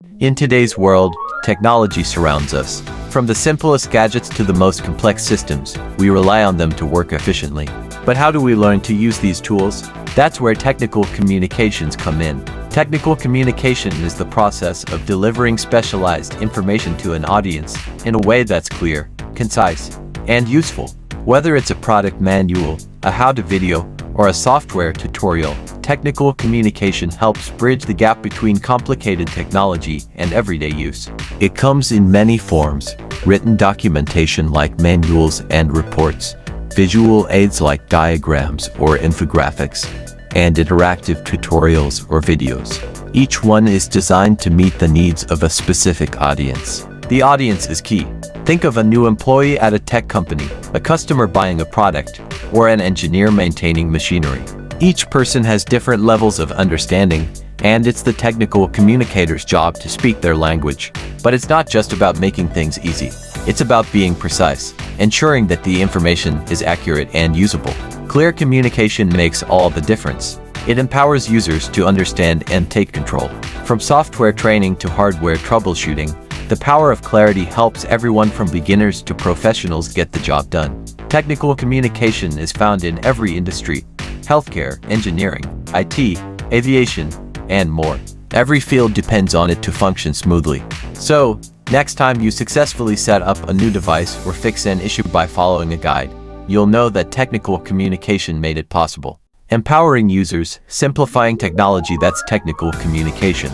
In today's world, technology surrounds us. From the simplest gadgets to the most complex systems, we rely on them to work efficiently. But how do we learn to use these tools? That's where technical communications come in. Technical communication is the process of delivering specialized information to an audience in a way that's clear, concise, and useful. Whether it's a product manual, a how-to video, or a software tutorial, technical communication helps bridge the gap between complicated technology and everyday use. It comes in many forms: written documentation like manuals and reports, visual aids like diagrams or infographics, and interactive tutorials or videos. Each one is designed to meet the needs of a specific audience. The audience is key. Think of a new employee at a tech company, a customer buying a product, or an engineer maintaining machinery. Each person has different levels of understanding, and it's the technical communicator's job to speak their language. But it's not just about making things easy. It's about being precise, ensuring that the information is accurate and usable. Clear communication makes all the difference. It empowers users to understand and take control. From software training to hardware troubleshooting, the power of clarity helps everyone from beginners to professionals get the job done. Technical communication is found in every industry: healthcare, engineering, IT, aviation, and more. Every field depends on it to function smoothly. So, next time you successfully set up a new device or fix an issue by following a guide, you'll know that technical communication made it possible. Empowering users, simplifying technology, that's technical communication.